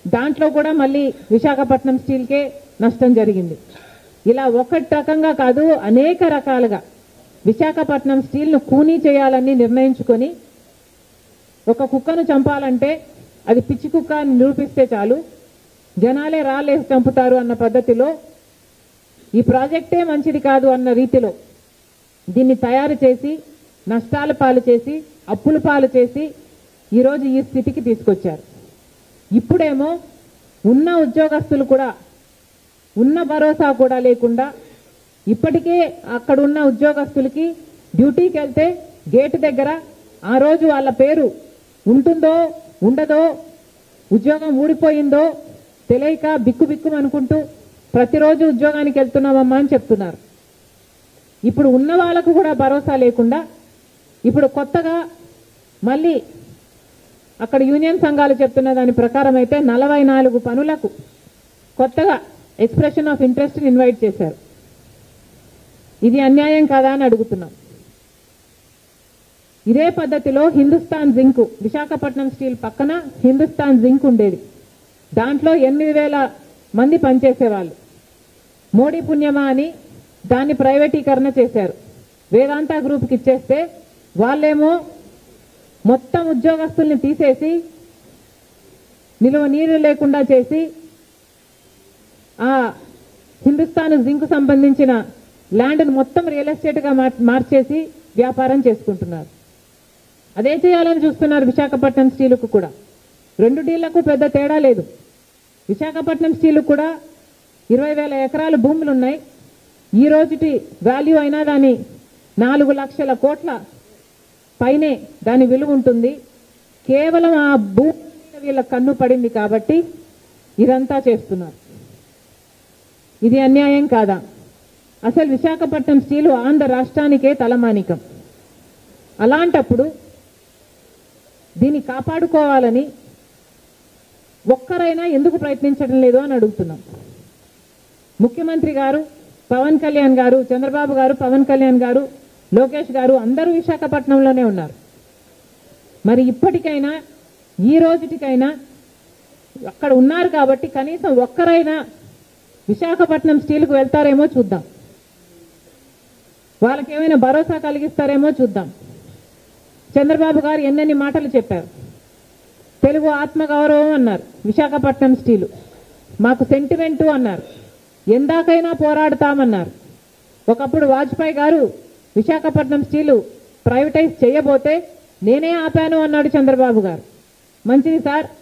దాంట్లో కూడా మళ్ళీ విశాఖపట్నం స్టీల్కే నష్టం జరిగింది. ఇలా ఒకటి రకంగా కాదు, అనేక రకాలుగా విశాఖపట్నం స్టీల్ను కూనీ చేయాలని నిర్ణయించుకొని, ఒక కుక్కను చంపాలంటే అది పిచ్చి కుక్క అని నిరూపిస్తే చాలు, జనాలే రాళ్ళేసి చంపుతారు అన్న పద్ధతిలో, ఈ ప్రాజెక్టే మంచిది కాదు అన్న రీతిలో దీన్ని తయారు చేసి నష్టాల పాలు చేసి అప్పుల పాలు చేసి ఈరోజు ఈ స్థితికి తీసుకొచ్చారు. ఇప్పుడేమో ఉన్న ఉద్యోగస్తులు కూడా ఉన్న భరోసా కూడా లేకుండా, ఇప్పటికే అక్కడ ఉన్న ఉద్యోగస్తులకి డ్యూటీకి వెళ్తే గేటు దగ్గర ఆ రోజు వాళ్ళ పేరు ఉంటుందో ఉండదో, ఉద్యోగం ఊడిపోయిందో తెలియక బిక్కు అనుకుంటూ ప్రతిరోజు ఉద్యోగానికి వెళ్తున్నామమ్మా అని చెప్తున్నారు. ఇప్పుడు ఉన్న వాళ్ళకు కూడా భరోసా లేకుండా ఇప్పుడు కొత్తగా మళ్ళీ అక్కడ యూనియన్ సంఘాలు చెప్తున్న దాని ప్రకారం అయితే 44 పనులకు కొత్తగా ఎక్స్ప్రెషన్ ఆఫ్ ఇంట్రెస్ట్ని ఇన్వైట్ చేశారు. ఇది అన్యాయం కాదా అని అడుగుతున్నాం. ఇదే పద్ధతిలో హిందుస్థాన్ జింక్, విశాఖపట్నం స్టీల్ పక్కన హిందుస్థాన్ జింక్ ఉండేది. దాంట్లో 8,000 మంది పనిచేసేవాళ్ళు. మోడీ పుణ్యమా అని దాన్ని ప్రైవేటీకరణ చేశారు. వేదాంత గ్రూప్కి ఇచ్చేస్తే వాళ్ళేమో మొత్తం ఉద్యోగస్తుల్ని తీసేసి నిలువ నీరు లేకుండా చేసి ఆ హిందుస్థాన్ జింక్ సంబంధించిన ల్యాండ్ను మొత్తం రియల్ ఎస్టేట్గా మార్చేసి వ్యాపారం చేసుకుంటున్నారు. అదే చేయాలని చూస్తున్నారు విశాఖపట్నం స్టీలుకు కూడా. రెండు డీళ్లకు పెద్ద తేడా లేదు. విశాఖపట్నం స్టీలు కూడా 20,000 ఎకరాల భూములు ఉన్నాయి. ఈ రోజుటి వాల్యూ అయినా దాని 4 లక్షల కోట్ల పైనే దాని విలువ ఉంటుంది. కేవలం ఆ భూమి వీళ్ళ కన్ను పడింది కాబట్టి ఇదంతా చేస్తున్నారు. ఇది అన్యాయం కాదా? అసలు విశాఖపట్నం స్టీలు ఆంధ్ర రాష్ట్రానికే తలమానికం. అలాంటప్పుడు దీన్ని కాపాడుకోవాలని ఒక్కరైనా ఎందుకు ప్రయత్నించడం లేదు అని అడుగుతున్నాం. ముఖ్యమంత్రి గారు, పవన్ కళ్యాణ్ గారు, చంద్రబాబు గారు, పవన్ కళ్యాణ్ గారు, లోకేష్ గారు అందరూ విశాఖపట్నంలోనే ఉన్నారు. మరి ఇప్పటికైనా ఈ రోజుటికైనా అక్కడ ఉన్నారు కాబట్టి కనీసం ఒక్కరైనా విశాఖపట్నం స్టీల్కు వెళ్తారేమో చూద్దాం. వాళ్ళకి ఏమైనా భరోసా కలిగిస్తారేమో చూద్దాం. చంద్రబాబు గారు ఎన్నెన్ని మాటలు చెప్పారు. తెలుగు ఆత్మగౌరవం అన్నారు, విశాఖపట్నం స్టీలు మాకు సెంటిమెంటు అన్నారు, ఎందాకైనా పోరాడతామన్నారు. ఒకప్పుడు వాజ్పేయి గారు విశాఖపట్నం స్టీలు ప్రైవేటైజ్ చేయబోతే నేనే ఆపాను అన్నాడు చంద్రబాబు గారు. మంచిది సార్,